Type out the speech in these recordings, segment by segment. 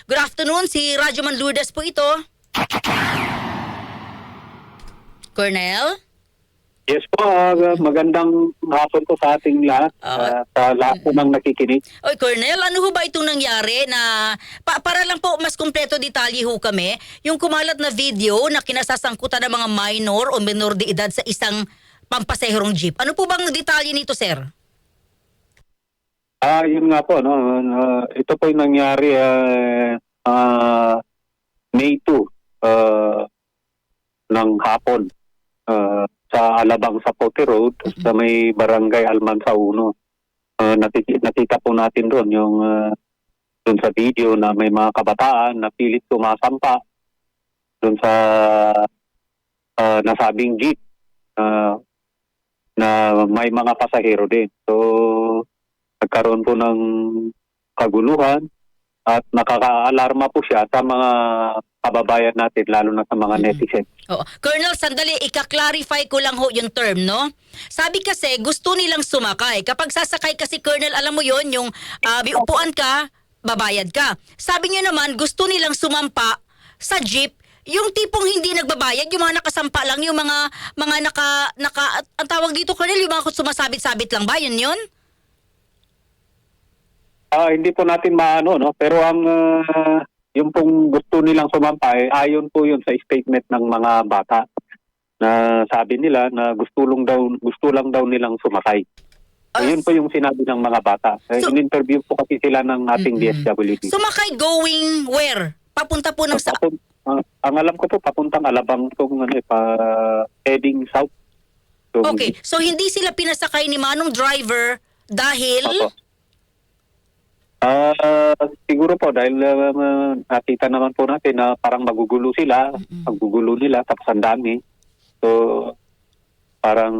Good afternoon, si Radyo Man Lourdes po ito. Colonel? Yes po, magandang hapon po sa ating lahat, sa lahat po ng nakikinig. Oy, Colonel, ano ho ba itong nangyari na, para lang po mas kumpleto detalye ho kami, yung kumalat na video na kinasasangkutan ng mga minor o menor de edad sa isang pampaseherong jeep. Ano po bang detalye nito, sir? Yun nga po, no, ito po yung nangyari May 2 ng hapon sa Alabang Sapote Road sa may Barangay Almansa 1. Nakita po natin doon yung doon sa video na may mga kabataan na pilit sumasampa doon sa nasabing jeep na may mga pasahero din. So nagkaroon po ng kaguluhan at nakaka-alarma po siya sa mga kababayan natin, lalo na sa mga netizens. Oo. Colonel, sandali, ika-clarify ko lang ho yung term, no? Sabi kasi, gusto nilang sumakay. Kapag sasakay kasi, Colonel, alam mo yon yung may upuan ka, babayad ka. Sabi niyo naman, gusto nilang sumampa sa jeep, yung tipong hindi nagbabayad, yung mga nakasampa lang, yung mga ang tawag dito, Colonel, yung mga sumasabit-sabit lang ba? Yun yun? Hindi po natin maano, no? Pero ang yung pong gusto nilang sumampay, ayon po yun sa statement ng mga bata na sabi nila na gusto lang daw nilang sumakay. Yun po yung sinabi ng mga bata. In-interview po kasi sila ng ating DSWD. Sumakay going where? Papunta po ng Ang alam ko po, papuntang Alabang kung heading south. So, okay, so hindi sila pinasakay ni Manong driver dahil... siguro po dahil nakita naman po natin na parang magugulo sila, maggugulo nila tapos ang dami. So parang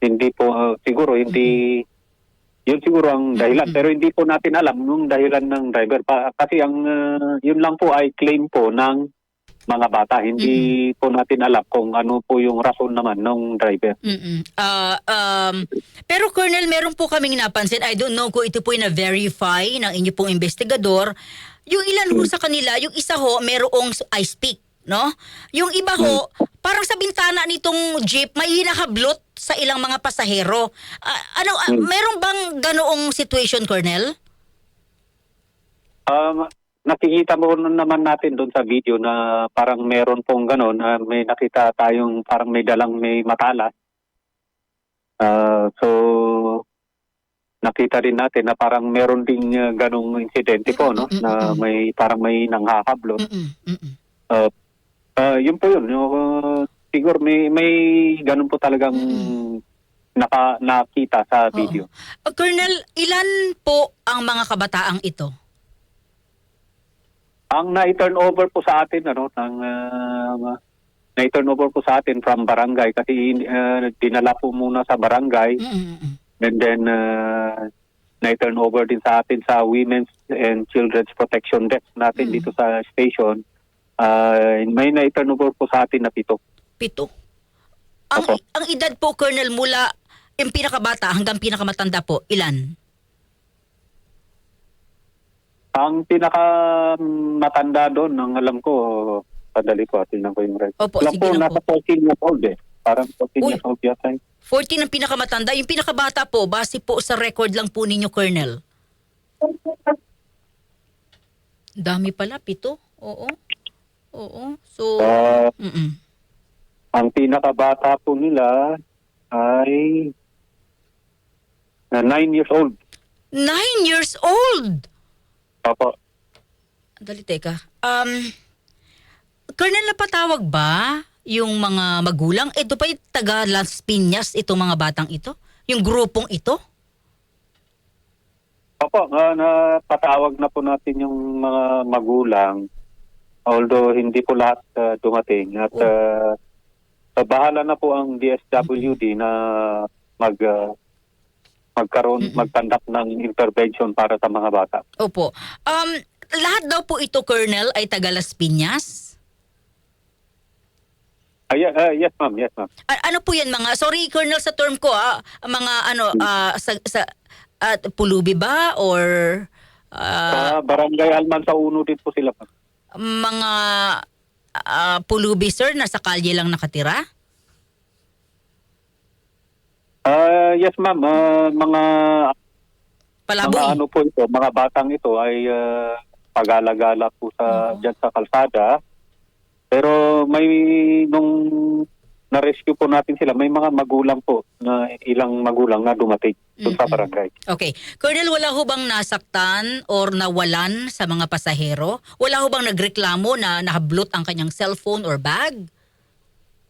hindi po siguro hindi yun siguro ang dahilan, pero hindi po natin alam yung dahilan ng driver kasi ang yun lang po ay claim po ng mga bata, hindi po natin alam kung ano po yung rason naman ng driver. Pero Colonel, meron po kaming napansin, I don't know kung ito po yung na-verify ng inyo pong investigador, yung ilan ho sa kanila, yung isa ho, merong I speak, no? Yung iba ho, parang sa bintana nitong jeep, may hinahablot sa ilang mga pasahero. Meron bang ganoong situation, Colonel? Nakikita mo naman natin doon sa video na parang meron pong gano'n, may nakita tayong parang may matalas. So nakita rin natin na parang meron ding ganong insidente po, no? Na parang may nanghahablot. Yun po yun. Siguro may ganun po talagang nakita sa video. Colonel, ilan po ang mga kabataang ito? Ang na-turn over po sa atin na-turn over po sa atin from barangay kasi dinala po muna sa barangay and then na-turn over din sa atin sa Women's and Children's Protection Desk natin dito sa station. May na-turn over po sa atin na 7. 7. Ang edad po, Colonel, mula yung pinakabata hanggang pinakamatanda po, ilan? Ang pinakamatanda doon, ang alam ko, padali po, tingnan ko yung record. Opo, alam sige po, lang nasa po. 14 years old Parang 14 years old yata. 14 ang pinakamatanda. Yung pinakabata po, base po sa record lang po ninyo, Colonel. Dami pala, 7. Oo. So, ang pinakabata po nila ay 9 years old. 9 years old? Opo. Dali, teka. Colonel, napatawag ba yung mga magulang? Ito pa yung taga Las Piñas, itong mga batang ito? Yung grupong ito? Opo, napatawag na po natin yung mga magulang. Although hindi po lahat dumating. At bahala na po ang DSWD na magtanggap ng intervention para sa mga bata. Opo. Lahat daw po ito, Colonel, ay taga Las Piñas? Yes, ma'am. Ano po yan mga, sorry Colonel sa term ko, mga pulubi ba or Ah, Sa Barangay Almansa Uno din po sila, ma'am. mga pulubi, sir, nasa kalye lang nakatira? Yes, ma'am. Mga Palaboy? ano po ito, mga batang ito ay pag-alagala po Oo. dyan sa kalsada. Pero may nung na-rescue po natin sila, may mga magulang po, na ilang magulang na dumating doon sa barangay. Okay. Colonel, wala ho bang nasaktan or nawalan sa mga pasahero? Wala ho bang nagreklamo na nahablot ang kanyang cellphone or bag?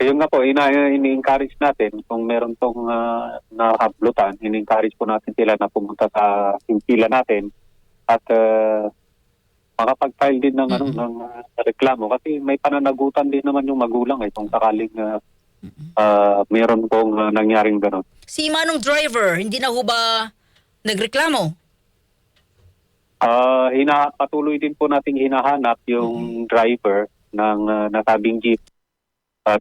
Ayun nga po, ini-encourage natin kung meron tong nahablutan, ini-encourage po natin sila na pumunta sa himpilan natin at makapag-file din ng, ng reklamo kasi may pananagutan din naman yung magulang kung sakaling meron pong nangyaring gano'n. Si Manong driver, hindi na ho ba nagreklamo? Patuloy din po nating hinahanap yung driver ng nasabing jeep at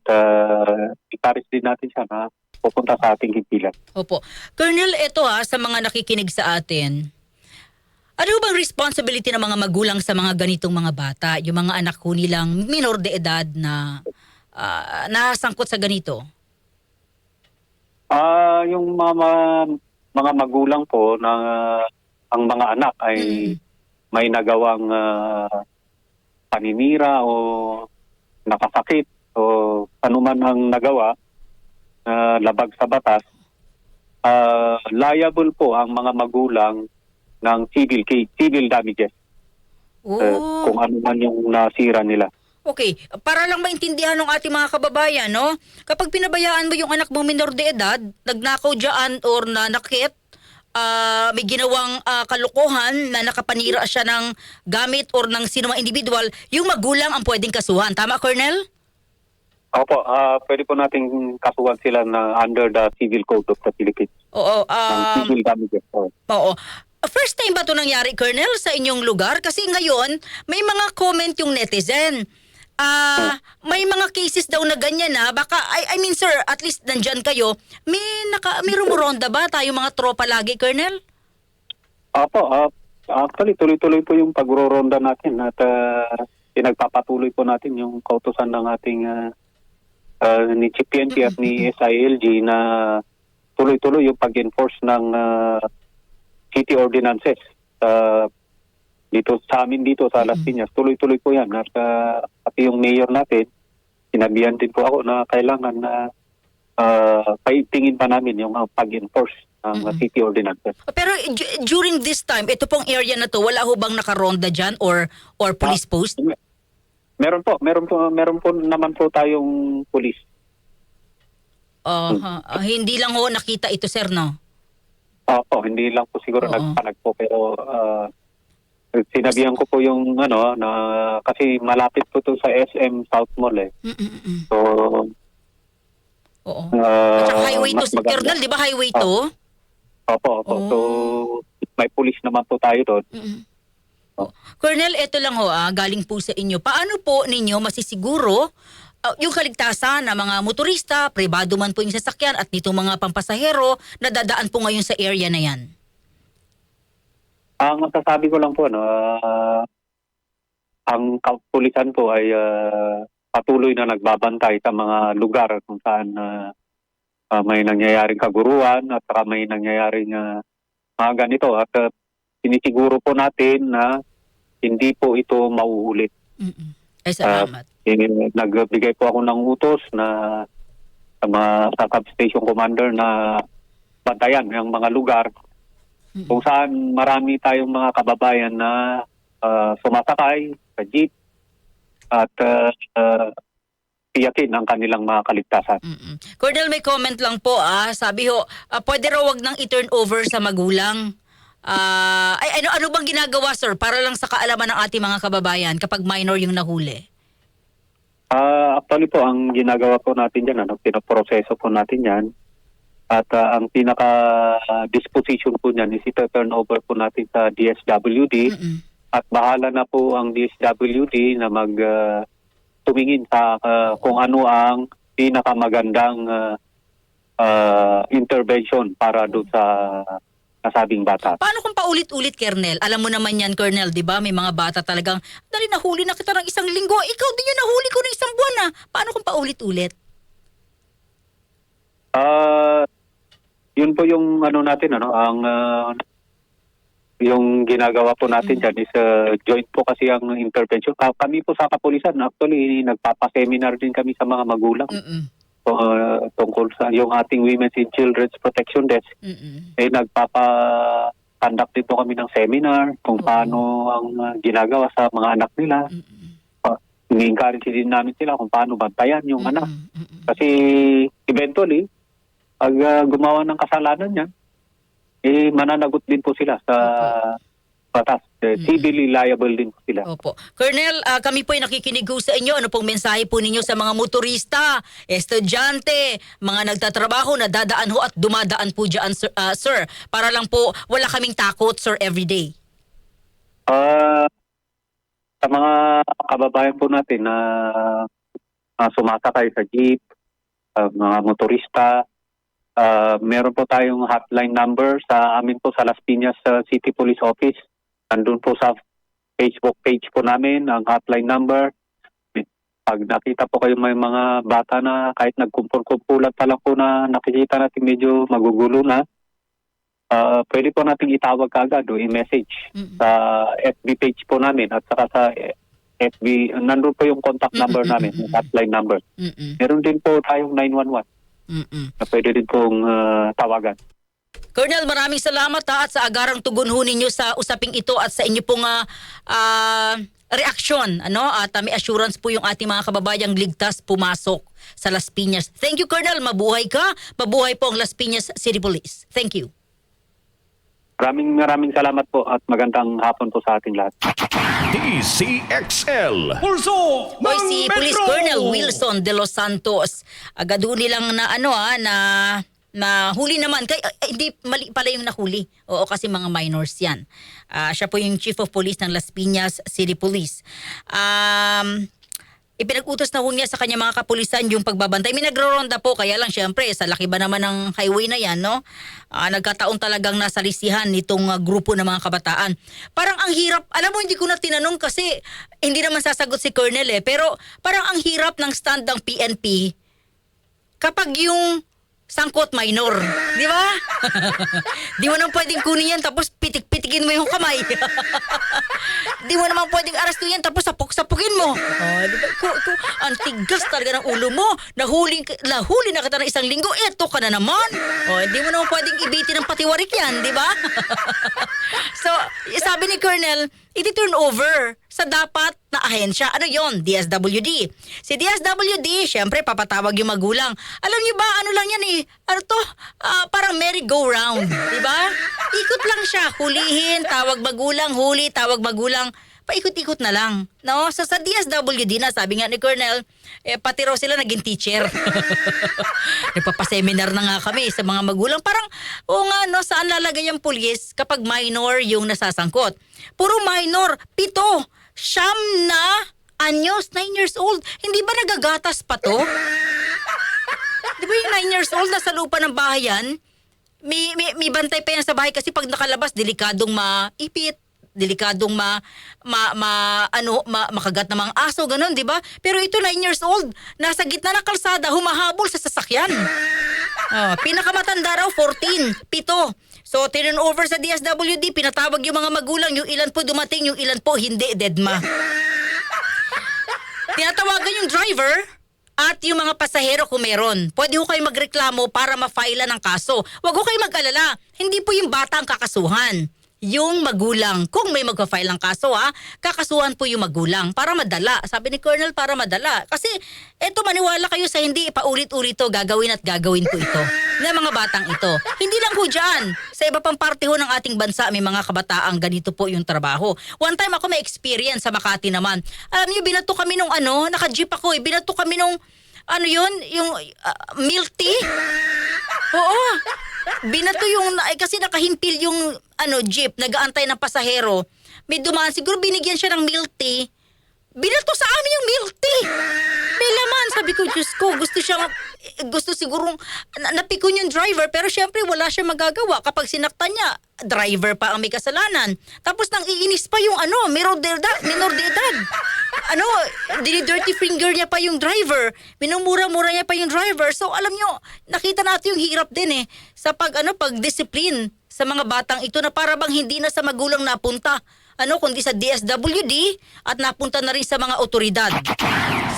encourage din natin siya na pupunta sa ating himpilan. Opo. Colonel, eto sa mga nakikinig sa atin, ano bang responsibility ng mga magulang sa mga ganitong mga bata? Yung mga anak ko nilang minor de edad na nasangkot sa ganito? Yung mga magulang po na ang mga anak ay may nagawang paninira o nakasakit o anuman ang nagawa labag sa batas, liable po ang mga magulang ng civil damages Oh. kung ano man yung nasira nila. Okay, para lang maintindihan ng ating mga kababayan, no? Kapag pinabayaan mo yung anak mo minor de edad, nagnakaw dyan or nanakit, may ginawang kalokohan na nakapanira siya ng gamit or ng sinumang individual, yung magulang ang pwedeng kasuhan. Tama, Colonel? Opo, pwede po nating kasuhan sila na under the Civil Code of the Philippines. Oo. Ng civil damages. Oo. First time ba ito nangyari, Colonel, sa inyong lugar? Kasi ngayon, may mga comment yung netizen. May mga cases daw na ganyan na. Baka, I mean sir, at least nandyan kayo. May rumuronda ba tayo mga tropa lagi, Colonel? Opo, actually tuloy-tuloy po yung pagro-ronda natin at pinagpapatuloy po natin yung kautusan ng ating ni Chief PNP at ni SILG na tuloy-tuloy yung pag-enforce ng city ordinances dito sa amin dito sa Las Piñas. Tuloy-tuloy po yan at pati yung mayor natin, sinabihan din po ako na kailangan na paitingin pa namin yung pag-enforce ng city ordinances. Pero during this time, ito pong area na to, wala ho bang nakaronda dyan or police post? Meron po naman po tayong pulis. Hindi lang ho nakita ito, sir, no? Opo, hindi lang po siguro Oo. nagpanag po pero sinabihan ko po yung na kasi malapit po to sa SM South Mall eh. So Oo. At saka highway to, mas maganda. Colonel, di ba highway to? Opo. So may pulis naman po tayo doon. Colonel, eto lang ho, galing po sa inyo. Paano po ninyo masisiguro yung kaligtasan ng mga motorista, pribado man po yung sasakyan at nitong mga pampasahero na dadaan po ngayon sa area na yan? Ang masasabi ko lang po, ang kapulisan po ay patuloy na nagbabantay sa mga lugar kung saan may nangyayaring kaguruan at saka may nangyayaring mga ganito. At sinisiguro po natin na hindi po ito mauulit. Ay, salamat. Nagbigay po ako ng utos na sa substation commander na bantayan ang mga lugar kung saan marami tayong mga kababayan na sumasakay sa jeep at tiyakin ang kanilang mga kaligtasan. Colonel, may comment lang po. Sabi ho, pwede raw wag nang i-turn over sa magulang. Ano bang ginagawa, sir, para lang sa kaalaman ng ating mga kababayan kapag minor yung nahuli? Actually po, ang ginagawa po natin dyan, pinaproseso po natin yan. At ang pinaka-disposition po niyan is ito-turn over po natin sa DSWD. At bahala na po ang DSWD na tumingin sa kung ano ang pinakamagandang intervention para doon sa nasabing bata. Paano kung paulit-ulit, Kernel? Alam mo naman yan, Colonel, di ba? May mga bata talagang, dali nahuli na kita ng isang linggo. Ikaw din yung nahuli ko ng isang buwan na. Paano kung paulit-ulit? Yun po yung ano natin, yung ginagawa po natin dyan is joint po kasi ang intervention. Kami po sa kapulisan, actually, nagpapaseminar din kami sa mga magulang. Tungkol sa yung ating Women's and Children's Protection Desk. Nagpapa-conduct din po kami ng seminar kung paano ang ginagawa sa mga anak nila. Ini-encourage din namin sila kung paano bantayan yung anak. Kasi eventually, pag gumawa ng kasalanan niya, mananagot din po sila sa batas. Civilly liable din po sila. Opo. Colonel, kami po ay nakikinig ho sa inyo. Ano pong mensahe po ninyo sa mga motorista, estudyante, mga nagtatrabaho na dadaan ho at dumadaan po dyan, sir? Para lang po wala kaming takot, sir, everyday. Sa mga kababayan po natin na sumasakay sa jeep, mga motorista, meron po tayong hotline number sa amin po sa Las Piñas City Police Office. Nandun po sa Facebook page po namin ang hotline number. Pag nakita po kayo may mga bata na kahit nagkumpul-kumpulan pa lang po na nakikita natin medyo magugulo na, pwede po natin itawag kaagad o i-message sa FB page po namin at saka sa FB. Nandun po yung contact number namin, yung hotline number. Meron din po tayong 911 na pwede din pong tawagan. Colonel, maraming salamat at sa agarang tugon ho ninyo sa usaping ito at sa inyo pong reaksyon. At may assurance po yung ating mga kababayang ligtas pumasok sa Las Piñas. Thank you, Colonel. Mabuhay ka. Mabuhay po ang Las Piñas City Police. Thank you. Maraming salamat po at magandang hapon po sa ating lahat. DCXL Pulso Hoy, ng si Metro! Police Colonel Wilson de los Santos. Agad ho nilang na huli naman. Hindi mali pala yung nahuli. Oo, kasi mga minors yan. Siya po yung Chief of Police ng Las Piñas City Police. Ipinag-utos na ho niya sa kanya mga kapulisan yung pagbabantay. May nagro-ronda po, kaya lang syempre sa laki ba naman ng highway na yan, no? Nagkataon talagang nasalisihan nitong grupo ng mga kabataan. Parang ang hirap, alam mo hindi ko na tinanong kasi hindi naman sasagot si Colonel pero parang ang hirap ng stand ng PNP kapag yung sangkot minor, di ba? Di mo naman pwedeng kunin yan tapos pitik-pitikin mo yung kamay. Di mo naman pwedeng arastuin yan tapos sapok-sapukin mo. Di ba? Ang tigas talaga ng ulo mo. Nahuli na kita ng isang linggo, eto ka na naman. Di mo naman pwedeng ibitin ng patiwarik yan, di ba? So, sabi ni Colonel, iti-turn over sa dapat na ahensya. Ano yon? DSWD. Si DSWD, syempre papatawag yung magulang. Alam niyo ba, ano lang yan parang merry-go-round. Diba? Ikot lang siya. Hulihin, tawag magulang, huli, tawag magulang. Paikot-ikot na lang. No? So sa DSWD na, sabi nga ni Colonel, pati raw sila naging teacher. Nagpapaseminar na nga kami sa mga magulang. Parang, saan lalagay yung pulis kapag minor yung nasasangkot? Puro minor, 7, 9 anyos, 9 years old. Hindi ba nagagatas pa to? Di ba yung 9 years old nasa lupa ng bahay yan? May bantay pa yan sa bahay kasi pag nakalabas, delikadong maipit, delikadong makagat ng mga aso, ganun, di ba? Pero ito 9 years old, nasa gitna ng kalsada, humahabol sa sasakyan. Pinakamatanda raw, 14, 7. So, turn over sa DSWD, pinatawag yung mga magulang, yung ilan po dumating, yung ilan po hindi, deadma. Tinatawagan yung driver at yung mga pasahero kung meron. Pwede ho kayo magreklamo para ma-file ng kaso. Huwag ho kayo mag-alala, hindi po yung bata ang kakasuhan. Yung magulang. Kung may magpa-file ng kaso, kakasuhan po yung magulang para madala. Sabi ni Colonel, para madala. Kasi, maniwala kayo sa hindi paulit-ulit to, gagawin at gagawin po ito. Ng mga batang ito. Hindi lang ho dyan. Sa iba pang parte ho ng ating bansa, may mga kabataang ganito po yung trabaho. One time ako may experience sa Makati naman. Alam niyo, binato kami nung naka-jeep ako binato kami nung, yung milk tea. Oo. Binato kasi nakahimpil yung jeep, nag-aantay ng pasahero. May dumaan, siguro binigyan siya ng milk tea. binato sa amin yung milk tea. May laman. Sabi ko, Diyos ko, gusto sigurong napikon yung driver, pero syempre wala siya magagawa. Kapag sinaktan niya, driver pa ang may kasalanan. Tapos nang iinis pa yung minor de edad. Dini-dirty finger niya pa yung driver. Minumura-mura niya pa yung driver. So alam nyo, nakita natin yung hirap din sa pag-discipline sa mga batang ito na para bang hindi na sa magulang napunta. Kundi sa DSWD at napunta na rin sa mga otoridad.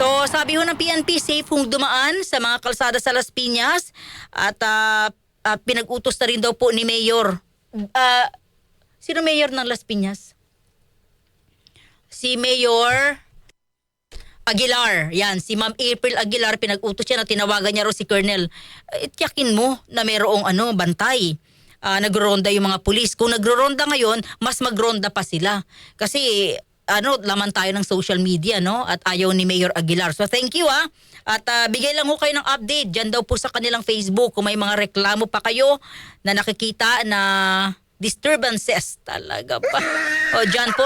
So, sabi ho ng PNP, safe hong dumaan sa mga kalsada sa Las Piñas at pinag-utos na rin daw po ni Mayor. Sino Mayor ng Las Piñas? Si Mayor Aguilar. Yan, si Ma'am April Aguilar, pinag-utos siya na tinawagan niya raw si Colonel. Tiyakin mo na mayroong bantay. Nagronda yung mga pulis. Kung nagronda ngayon, mas magronda pa sila. Kasi laman tayo ng social media, no? At ayaw ni Mayor Aguilar. So thank you At bigay lang ho kayo ng update dyan daw po sa kanilang Facebook kung may mga reklamo pa kayo na nakikita na disturbances talaga pa. O dyan po